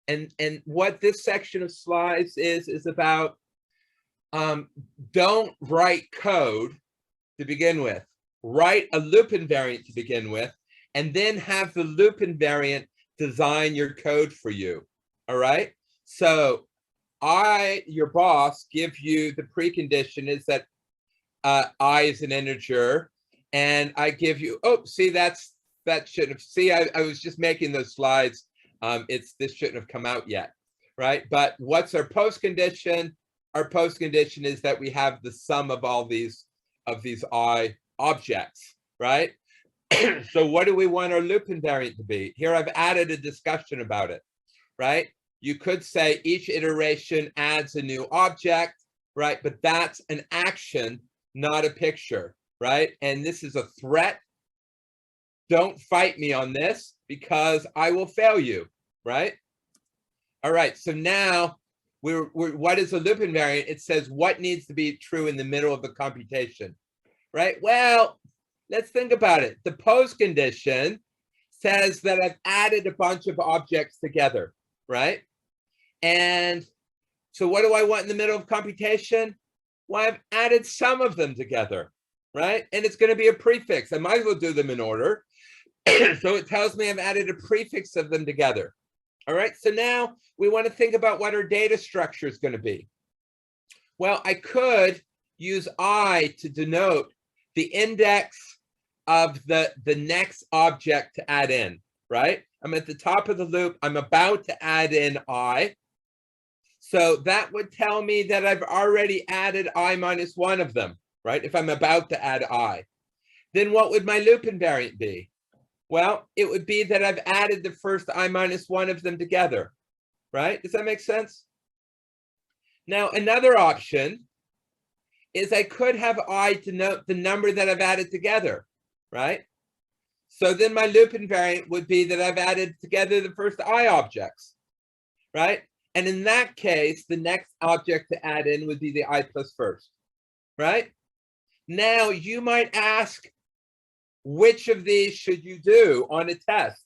And what this section of slides is about, don't write code to begin with. Write a loop invariant to begin with, and then have the loop invariant design your code for you. All right. So I, your boss, give you the precondition is that I is an integer, and I give you, oh, see, that shouldn't have, see, I was just making those slides. This shouldn't have come out yet, right? But what's our post condition? Our post condition is that we have the sum of all these I objects, right? So what do we want our loop invariant to be? Here I've added a discussion about it, right? You could say each iteration adds a new object, right? But that's an action, not a picture, right? And this is a threat. Don't fight me on this because I will fail you, right? All right, so now what is a loop invariant? It says what needs to be true in the middle of the computation, right? Well, let's think about it. The post condition says that I've added a bunch of objects together, right? And so what do I want in the middle of computation? Well, I've added some of them together, right? And it's going to be a prefix. I might as well do them in order. So it tells me I've added a prefix of them together. All right, so now we want to think about what our data structure is going to be. Well, I could use I to denote the index of the next object to add in, right? I'm at the top of the loop. I'm about to add in I. So that would tell me that I've already added I minus one of them, right? If I'm about to add I. Then what would my loop invariant be? Well, it would be that I've added the first I minus one of them together, right? Does that make sense? Now, another option is I could have I denote the number that I've added together, right? So then my loop invariant would be that I've added together the first I objects, right? And in that case, the next object to add in would be the I plus first, right? Now, you might ask, which of these should you do on a test?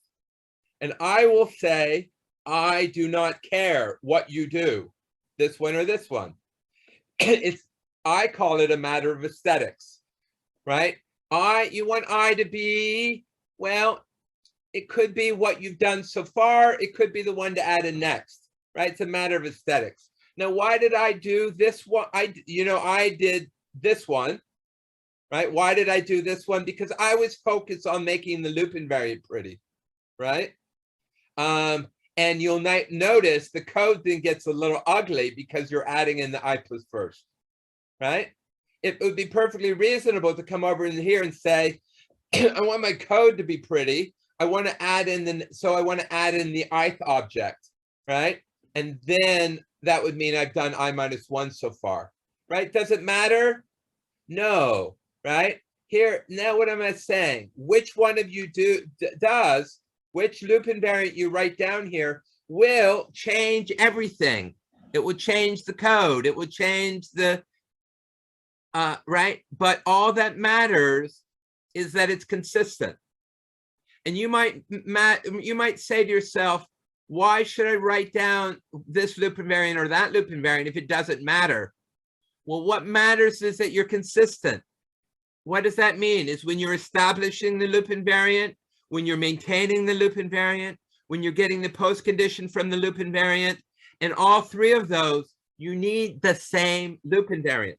And I will say, I do not care what you do, this one or this one. I call it a matter of aesthetics, right? You want I to be, well, it could be what you've done so far. It could be the one to add in next, right? It's a matter of aesthetics. Now, why did I do this one? I did this one. Right? Why did I do this one? Because I was focused on making the loop invariant pretty, right? And you'll notice the code then gets a little ugly because you're adding in the I plus first, right? It would be perfectly reasonable to come over in here and say, I want my code to be pretty. I want to add in the ith object, right? And then that would mean I've done I minus one so far, right? Does it matter? No. Right here now, what am I saying? Which one of you does which loop invariant you write down here will change everything. It will change the code. It will change the right. But all that matters is that it's consistent. And you might say to yourself, why should I write down this loop invariant or that loop invariant if it doesn't matter? Well, what matters is that you're consistent. What does that mean? Is when you're establishing the loop invariant, when you're maintaining the loop invariant, when you're getting the post condition from the loop invariant, and all three of those, you need the same loop invariant.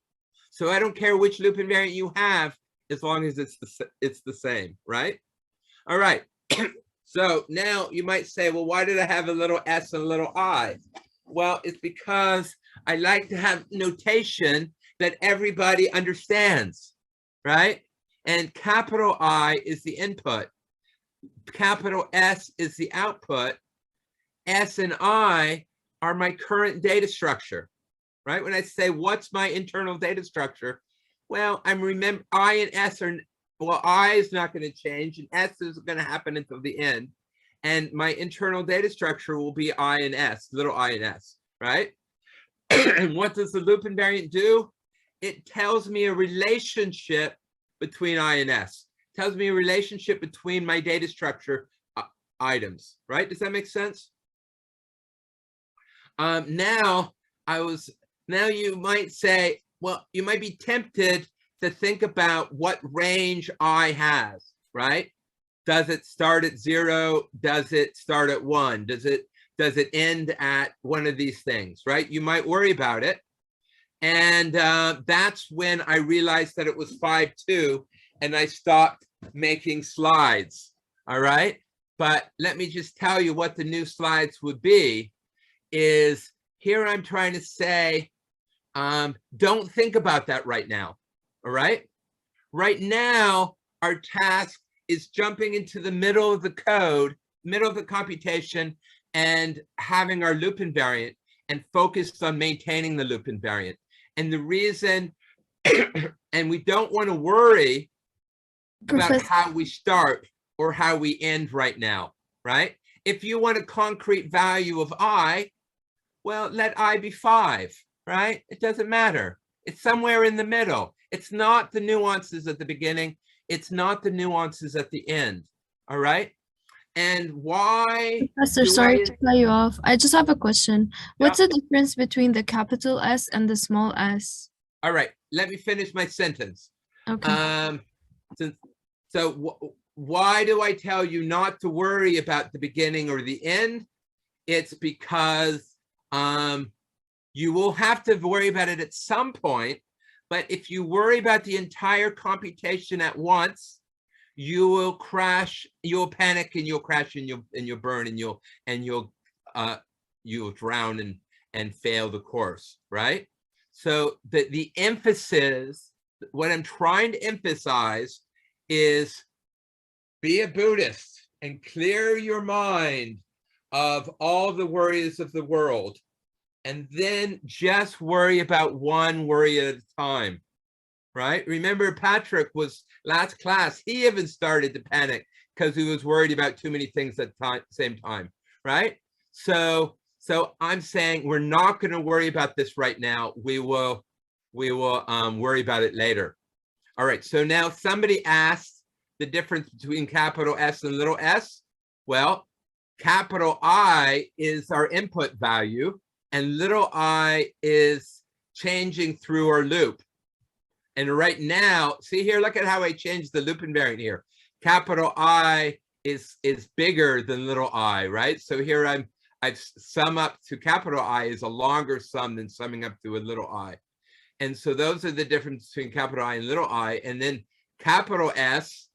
So I don't care which loop invariant you have, as long as it's the same, right? All right. So now you might say, well, why did I have a little s and a little I? Well, it's because I like to have notation that everybody understands. Right? And capital I is the input. Capital S is the output. S and I are my current data structure, right? When I say, what's my internal data structure? Well, remember I and S are, well, I is not going to change and S is going to happen until the end. And my internal data structure will be I and S, little I and S, right? And what does the loop invariant do? It tells me a relationship between I and S. It tells me a relationship between my data structure items, right? Does that make sense? Now you might say, well, you might be tempted to think about what range I has, right? Does it start at 0? Does it start at 1? Does it end at one of these things, right? You might worry about it. And that's when I realized that it was 5.2 and I stopped making slides, all right? But let me just tell you what the new slides would be is here I'm trying to say, don't think about that right now, all right? Right now, our task is jumping into the middle of the code, middle of the computation, and having our loop invariant and focused on maintaining the loop invariant. And the reason, and we don't want to worry about how we start or how we end right now, right? If you want a concrete value of I, well, let I be 5, right? It doesn't matter. It's somewhere in the middle. It's not the nuances at the beginning. It's not the nuances at the end, all right? And why? Professor, sorry to cut you off. I just have a question. What's the difference between the capital S and the small s? All right, let me finish my sentence. Okay. Why do I tell you not to worry about the beginning or the end? It's because you will have to worry about it at some point, but if you worry about the entire computation at once, you will crash, you'll panic and you'll crash and you'll burn and you'll drown and fail the course, right? So the emphasis, what I'm trying to emphasize is be a Buddhist and clear your mind of all the worries of the world, and then just worry about one worry at a time, right? Remember, Patrick was last class, he even started to panic because he was worried about too many things at the same time, right? So I'm saying we're not going to worry about this right now. We will worry about it later. All right, so now somebody asked the difference between capital S and little s. Well, capital I is our input value, and little I is changing through our loop. And right now, see here, look at how I changed the loop invariant here. Capital I is bigger than little I, right? So here I've sum up to capital I is a longer sum than summing up to a little I. And so those are the difference between capital I and little I. And then capital S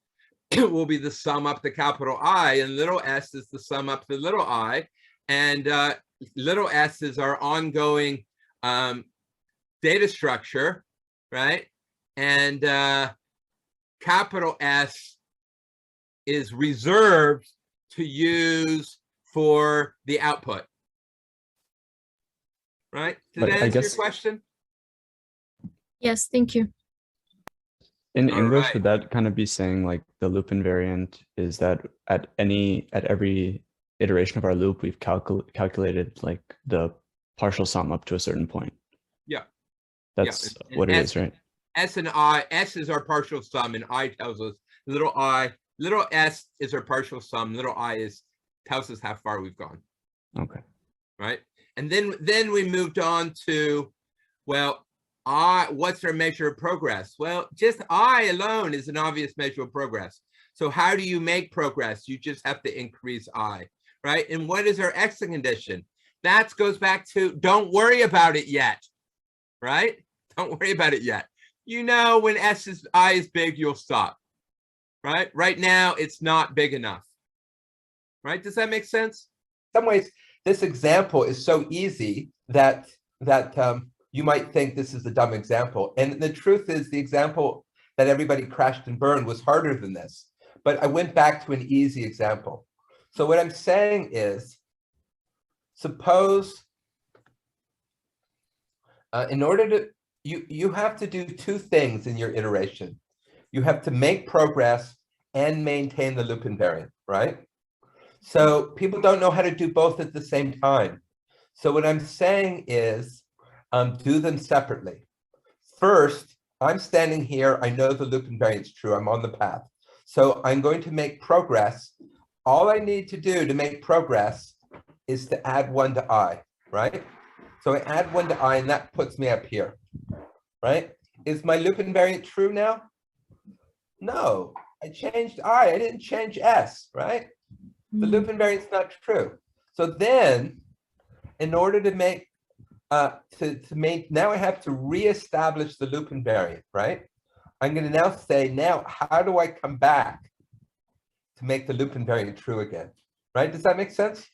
will be the sum up to capital I, and little s is the sum up to little I. And little s is our ongoing data structure, right? And capital S is reserved to use for the output, right? Does that answer your question? Yes, thank you. In English, would that kind of be saying like the loop invariant is that at every iteration of our loop, we've calculated like the partial sum up to a certain point? Yeah. That's what it is, right? S and I, S is our partial sum, and I tells us little s is our partial sum, little I tells us how far we've gone. Okay. Right. And then we moved on to, well, what's our measure of progress? Well, just I alone is an obvious measure of progress. So how do you make progress? You just have to increase I, right? And what is our exit condition? That goes back to don't worry about it yet, right? Don't worry about it yet. You know, when I is big, you'll stop, right? Right now, it's not big enough, right? Does that make sense? In some ways, this example is so easy that you might think this is a dumb example. And the truth is the example that everybody crashed and burned was harder than this. But I went back to an easy example. So what I'm saying is, suppose in order to, you have to do two things in your iteration. You have to make progress and maintain the loop invariant, right? So people don't know how to do both at the same time. So what I'm saying is, do them separately. First, I'm standing here. I know the loop invariant is true. I'm on the path. So I'm going to make progress. All I need to do to make progress is to add 1 to I, right? So I add 1 to I, and that puts me up here, right? Is my loop invariant true now? No, I changed I didn't change S, right? The loop invariant is not true. So then, in order to make, now I have to reestablish the loop invariant, right? I'm going to now say, now, how do I come back to make the loop invariant true again, right? Does that make sense?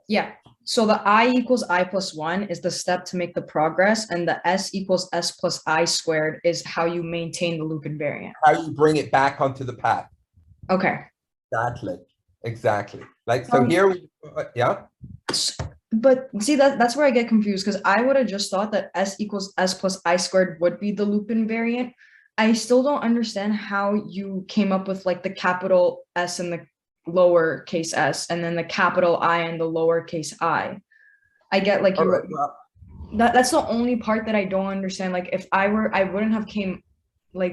Yeah. So the I equals I plus 1 is the step to make the progress, and the S equals S plus I squared is how you maintain the loop invariant. How you bring it back onto the path. Okay. Exactly. Like, so here we, yeah. But see, that's where I get confused, because I would have just thought that S equals S plus I squared would be the loop invariant. I still don't understand how you came up with like the capital S and the lowercase s, and then the capital I and the lowercase I. I get like you. That's the only part that I don't understand. Like if I wouldn't have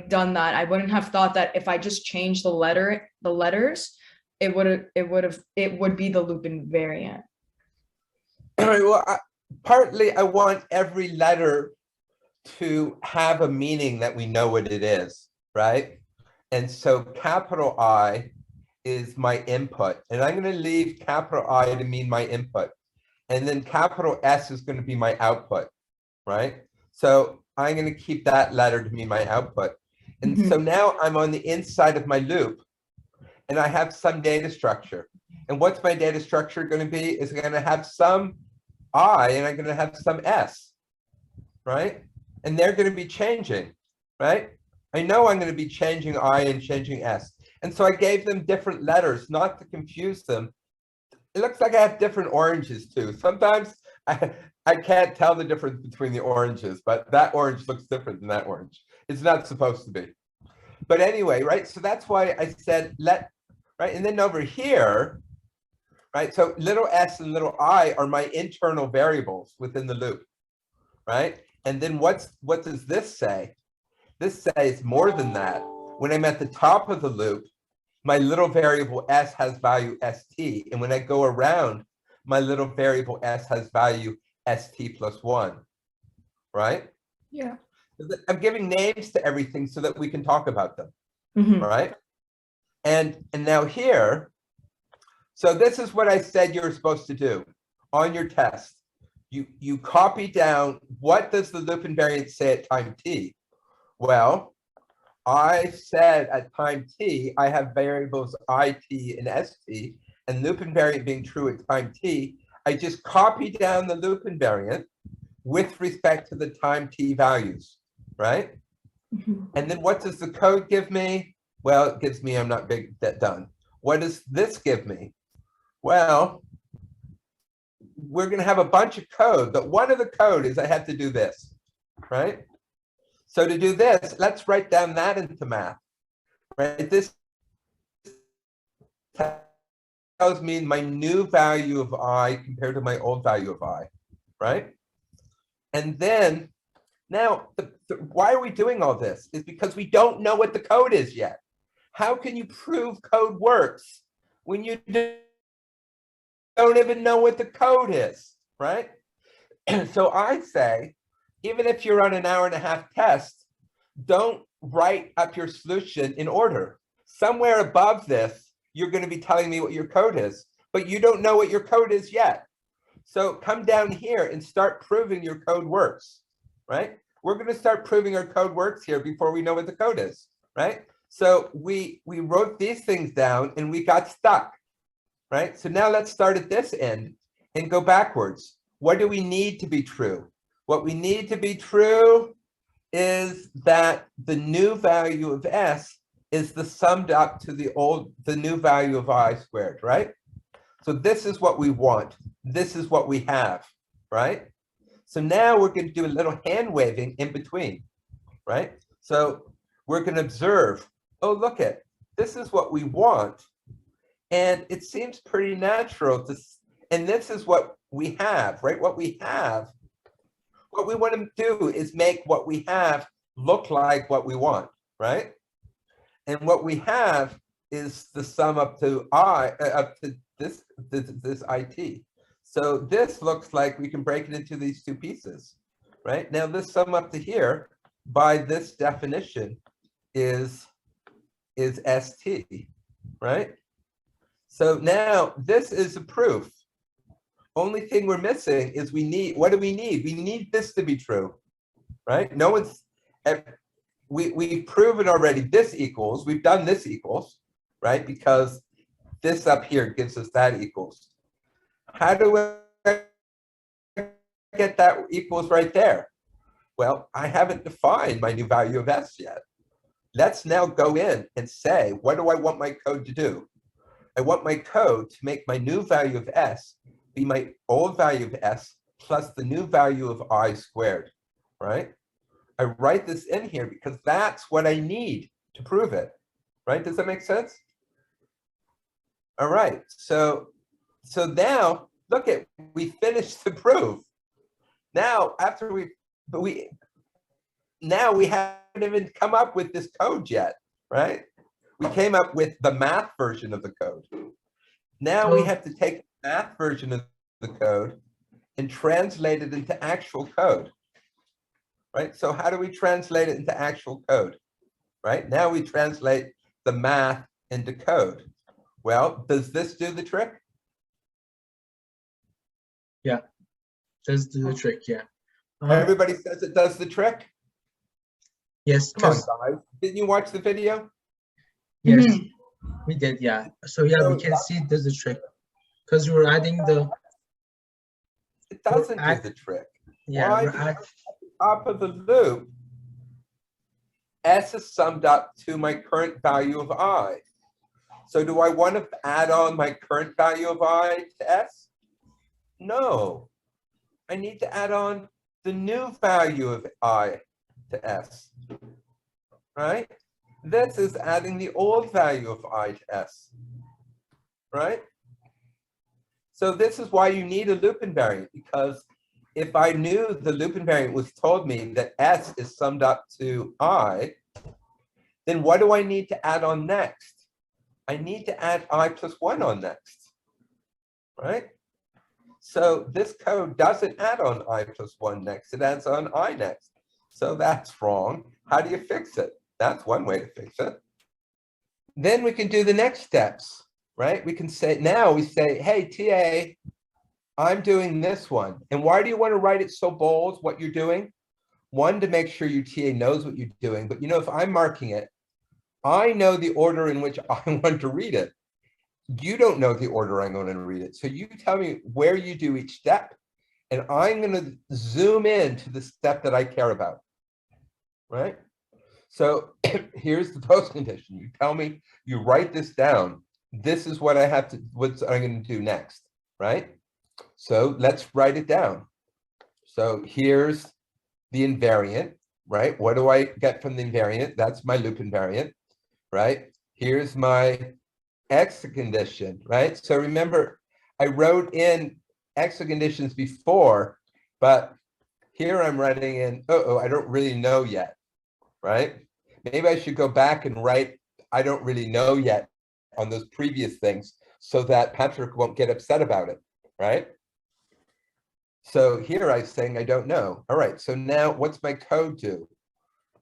done that. I wouldn't have thought that if I just changed the letters, it would be the loop invariant. All right, well, partly I want every letter to have a meaning that we know what it is, right? And so capital I is my input, and I'm going to leave capital I to mean my input. And then capital S is going to be my output, right? So I'm going to keep that letter to mean my output. And so now I'm on the inside of my loop, and I have some data structure. And what's my data structure going to be? Is going to have some I, and I'm going to have some S, right? And they're going to be changing, right? I know I'm going to be changing I and changing S. And so I gave them different letters, not to confuse them. It looks like I have different oranges too. Sometimes I can't tell the difference between the oranges, but that orange looks different than that orange. It's not supposed to be. But anyway, right? So that's why I said right? And then over here, right? So little s and little I are my internal variables within the loop, right? And then what does this say? This says more than that. When I'm at the top of the loop, my little variable s has value st. And when I go around, my little variable s has value st plus 1, right? Yeah. I'm giving names to everything so that we can talk about them, right? And now here, so this is what I said you're supposed to do on your test. You copy down, what does the loop invariant say at time t? Well, I said at time t, I have variables it and st, and loop invariant being true at time t, I just copy down the loop invariant with respect to the time t values, right? And then what does the code give me? Well, it gives me I'm not done. What does this give me? Well, we're going to have a bunch of code, but one of the code is I have to do this, right? So to do this, let's write down that into math, right? This tells me my new value of I compared to my old value of I, right? And then now, why are we doing all this? Is because we don't know what the code is yet. How can you prove code works when you don't even know what the code is, right? So I say, even if you're on an hour-and-a-half test, don't write up your solution in order. Somewhere above this, you're going to be telling me what your code is, but you don't know what your code is yet. So come down here and start proving your code works, right? We're going to start proving our code works here before we know what the code is, right? So we wrote these things down and we got stuck, right? So now let's start at this end and go backwards. What do we need to be true? What we need to be true is that the new value of s is the summed up to the new value of I squared, right? So this is what we want. This is what we have, right? So now we're going to do a little hand waving in between, right? So we're going to observe, oh, look at, this is what we want. And it seems pretty natural to, and this is what we have, right? What we have, what we want to do is make what we have look like what we want, right? And what we have is the sum up to I, up to this it. So this looks like we can break it into these two pieces, right? Now this sum up to here by this definition is ST, right? So now this is a proof. Only thing we're missing is what do we need? We need this to be true, right? No one's, we've proven already this equals, we've done this equals, right? Because this up here gives us that equals. How do I get that equals right there? Well, I haven't defined my new value of S yet. Let's now go in and say, what do I want my code to do? I want my code to make my new value of S be my old value of S plus the new value of I squared, right? I write this in here because that's what I need to prove it, right? Does that make sense? All right, so now look at, we finished the proof. Now, after we haven't even come up with this code yet, right? We came up with the math version of the code. Now we have to take the math version of the code and translate it into actual code, right? So how do we translate it into actual code, right? Now we translate the math into code. Well, does this do the trick? Yeah, does do the trick, yeah. Everybody says it does the trick? Yes, Come on, 'cause- guys. Didn't you watch the video? yes, Mhm. we did, yeah. So yeah, we can see it does the trick. Because we're adding the, It doesn't do add- the trick. yeah, Why? we're Because add, at the top of the loop, S is summed up to my current value of I. So do I want to add on my current value of I to S? No. I need to add on the new value of I to S, right? This is adding the old value of I to S, right? So this is why you need a loop invariant, because if I knew the loop invariant was told me that S is summed up to I, then what do I need to add on next? I need to add I plus 1 on next, right? So this code doesn't add on I plus 1 next, it adds on I next. So that's wrong. How do you fix it? That's one way to fix it. Then we can do the next steps, right? We can say, now we say, hey, TA, I'm doing this one. And why do you want to write it so bold, what you're doing? One, to make sure your TA knows what you're doing. But you know, if I'm marking it, I know the order in which I want to read it. You don't know the order I'm going to read it. So you tell me where you do each step, and I'm going to zoom in to the step that I care about, right? So here's the post condition. You tell me, you write this down. This is what I have to, what I'm going to do next, right? So let's write it down. So here's the invariant, right? What do I get from the invariant? That's my loop invariant, right? Here's my exit condition, right? So remember, I wrote in exit conditions before, but here I'm writing in, I don't really know yet, right? Maybe I should go back and write, I don't really know yet on those previous things so that Patrick won't get upset about it, right? So here I'm saying I don't know. All right, so now what's my code do?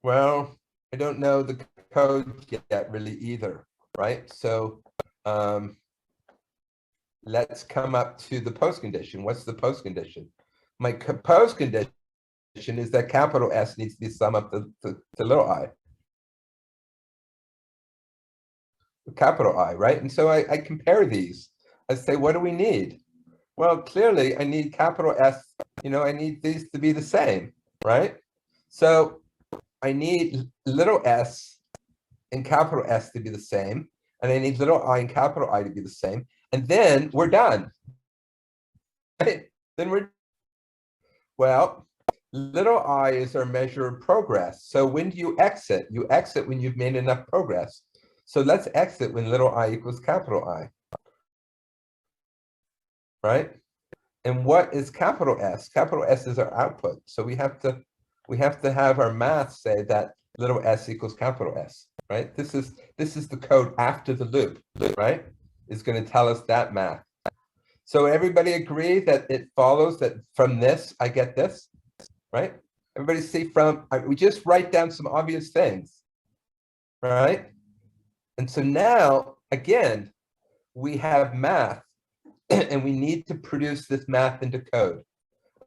Well, I don't know the code yet really either, right? So let's come up to the post condition. What's the post condition? My post condition is that capital S needs to be summed up to little I. Capital I, right? And so I compare these. I say, what do we need? Well, clearly I need capital S, you know, I need these to be the same, right? So I need little s and capital S to be the same, and I need little I and capital I to be the same, and then we're done. Right? Then we're, well, little I is our measure of progress. So when do you exit? You exit when you've made enough progress. So let's exit when little I equals capital I. Right? And what is capital S? Capital S is our output. So we have to have our math say that little s equals capital S, right? This is the code after the loop, right? It's going to tell us that math. So everybody agree that it follows that from this, I get this, right? Everybody see we just write down some obvious things, right? And so now, again, we have math and we need to produce this math into code,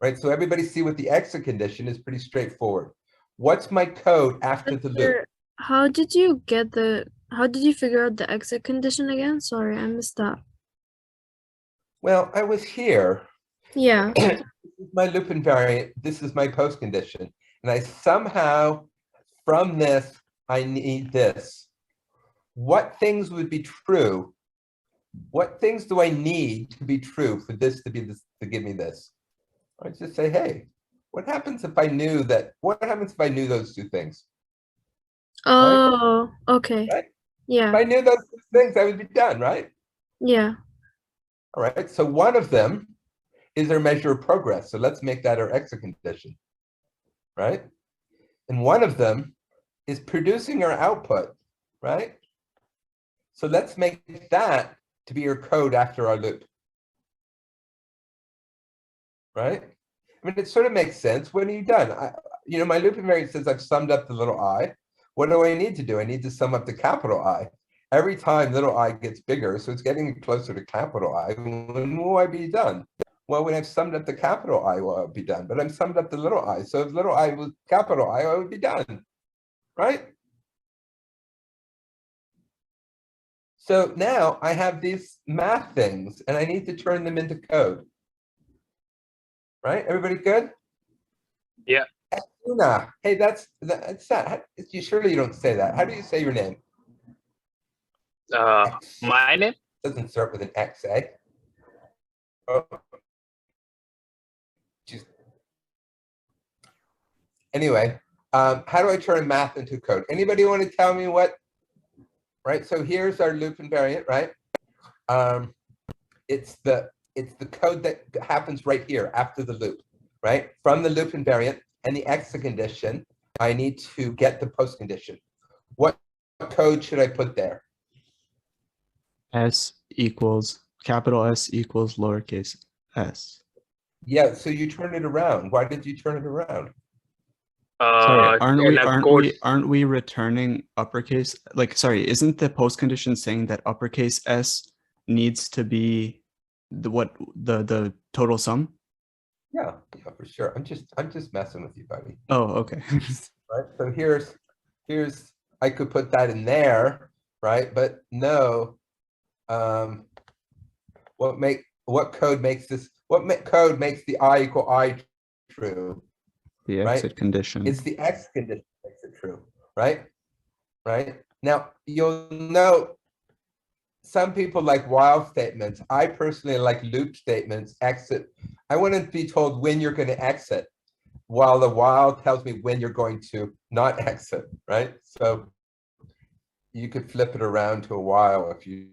right? So everybody see what the exit condition is pretty straightforward. What's my code after the loop? How did you figure out the exit condition again? Sorry, I missed that. Well, I was here. Yeah. This is my loop invariant. This is my post condition. And I somehow, from this, I need this. What things would be true? What things do I need to be true for this to be this, to give me this? I just say, hey, what happens if I knew that? What happens if I knew those two things? Oh, okay. Right? If Yeah. I knew those two things, I would be done, right? Yeah. All right. So one of them is our measure of progress. So let's make that our exit condition, right? And one of them is producing our output, right? So let's make that to be your code after our loop, right? I mean, it sort of makes sense. When are you done? My loop invariant says I've summed up the little I. What do I need to do? I need to sum up the capital I. Every time little I gets bigger, so it's getting closer to capital I. When will I be done? Well, when I've summed up the capital I, will I be done? But I've summed up the little I. So if little I was capital I would be done, right? So now I have these math things and I need to turn them into code. Right? Everybody good? Yeah. Una. Hey, that's that. Surely you don't say that. How do you say your name? My name? Doesn't start with an X, eh? Oh. Anyway, how do I turn math into code? Anybody want to tell me what? Right. So here's our loop invariant, right? It's the code that happens right here after the loop, right? From the loop invariant and the exit condition, I need to get the post condition. What code should I put there? S equals capital S equals lowercase s. Yeah, so you turn it around. Why did you turn it around? Sorry, in a code- aren't we returning uppercase? Like, sorry, isn't the post condition saying that uppercase S needs to be the total sum? Yeah, for sure. I'm just messing with you, buddy. Oh, okay. Right. So here's I could put that in there, right? But no. What code makes this? Code makes the I equal I true? The Right? exit condition. It's the X condition that makes it true, right? Right? Now, you'll note some people like while statements. I personally like loop statements, exit. I want to be told when you're going to exit, while the while tells me when you're going to not exit, right? So you could flip it around to a while if you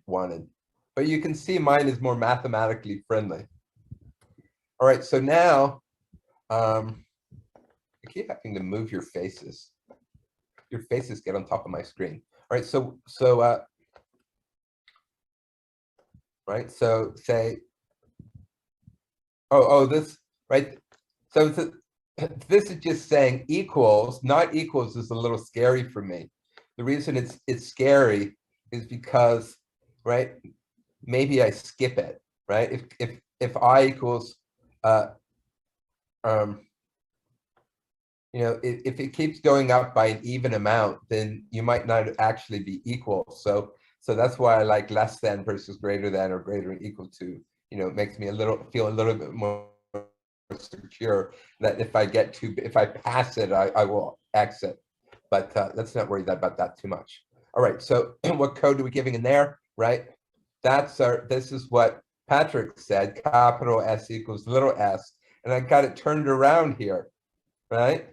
wanted. But you can see mine is more mathematically friendly. All right, so now, I keep having to move your faces. Your faces get on top of my screen. All right, so right, so say, this, right? So this is just saying equals, not equals is a little scary for me. The reason it's scary is because, right, maybe I skip it, right? If I equals, if it keeps going up by an even amount, then you might not actually be equal. So that's why I like less than versus greater than or greater or equal to. It makes me feel a little bit more secure that if I pass it, I will exit. But let's not worry about that too much. All right. So what code are we giving in there? Right. This is what Patrick said. Capital S equals little s, and I got it turned around here. Right.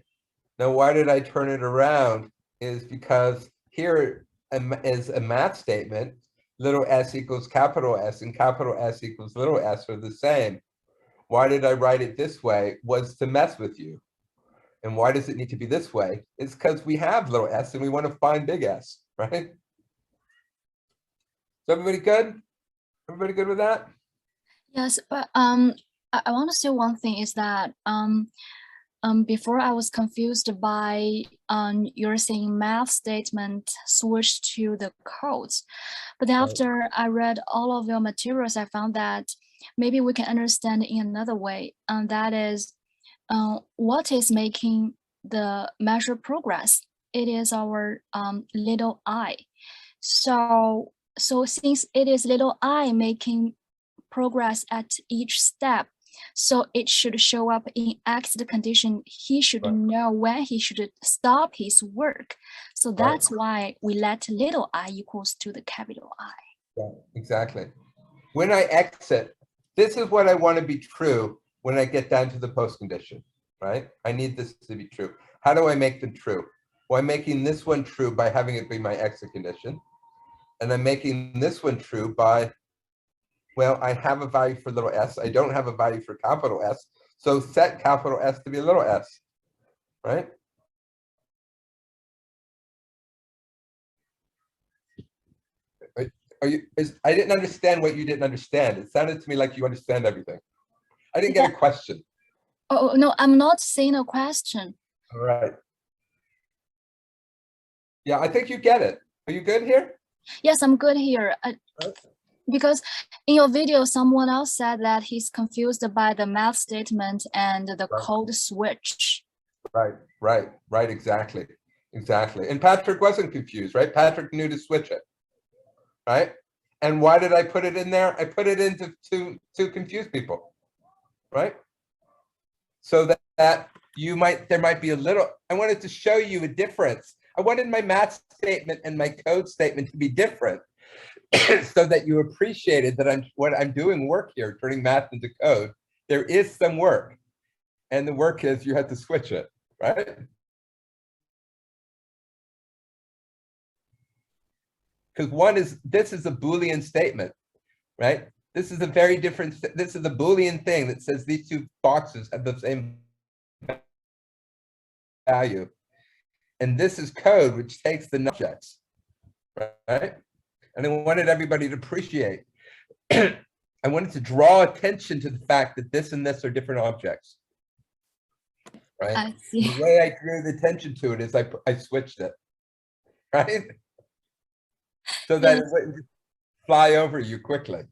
Now, why did I turn it around? Is because here is a math statement. Little s equals capital S and capital S equals little s are the same. Why did I write it this way? Was to mess with you. And why does it need to be this way? It's because we have little s and we want to find big S, right? So everybody good? Everybody good with that? Yes, but I want to say one thing is that before I was confused by you're saying math statement switch to the codes, but then after I read all of your materials, I found that maybe we can understand in another way, and that is what is making the measure progress. It is our little I. So since it is little I making progress at each step, so it should show up in exit condition. He should Right. know when he should stop his work. So Right. that's why we let little I equals to the capital I. Yeah, exactly. When I exit, this is what I want to be true when I get down to the post condition, right? I need this to be true. How do I make them true? Well, I'm making this one true by having it be my exit condition. And I'm making this one true by, well, I have a value for little s. I don't have a value for capital S. So set capital S to be little s, right? I didn't understand what you didn't understand. It sounded to me like you understand everything. I didn't get a question. Oh, no, I'm not saying a question. All right. Yeah, I think you get it. Are you good here? Yes, I'm good here. Because in your video, someone else said that he's confused by the math statement and the Right. code switch. Right, exactly. And Patrick wasn't confused, right? Patrick knew to switch it, right? And why did I put it in there? I put it in to confuse people, right? So that there might be a little, I wanted to show you a difference. I wanted my math statement and my code statement to be different so that you appreciated that what I'm doing work here, turning math into code. There is some work, and the work is you have to switch it, right? Because this is a Boolean statement, right? This is a very different, this is a Boolean thing that says these two boxes have the same value. And this is code, which takes the objects, right? And I wanted everybody to appreciate. I wanted to draw attention to the fact that this and this are different objects, right? I see. The way I drew the attention to it is I switched it, right? So that it wouldn't just fly over you quickly.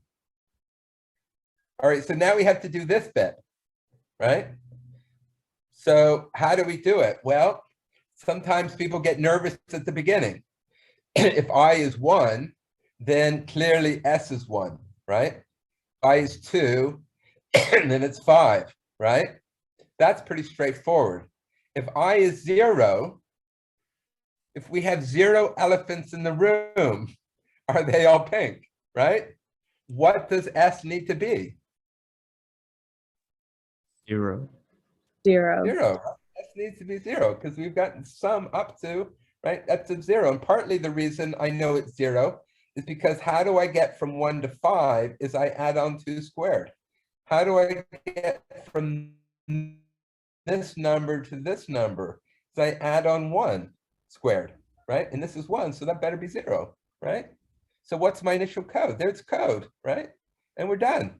All right, so now we have to do this bit, right? So how do we do it? Well, sometimes people get nervous at the beginning. If I is 1, then clearly S is 1, right? I is 2, and then it's 5, right? That's pretty straightforward. If I is 0, if we have 0 elephants in the room, are they all pink, right? What does S need to be? 0. 0. 0. S needs to be 0 because we've gotten some up to, right? That's a 0. And partly the reason I know it's 0 is because how do I get from 1 to 5 is I add on 2 squared. How do I get from this number to this number? So I add on 1 squared, right? And this is 1, so that better be 0, right? So what's my initial code? There's code, right? And we're done.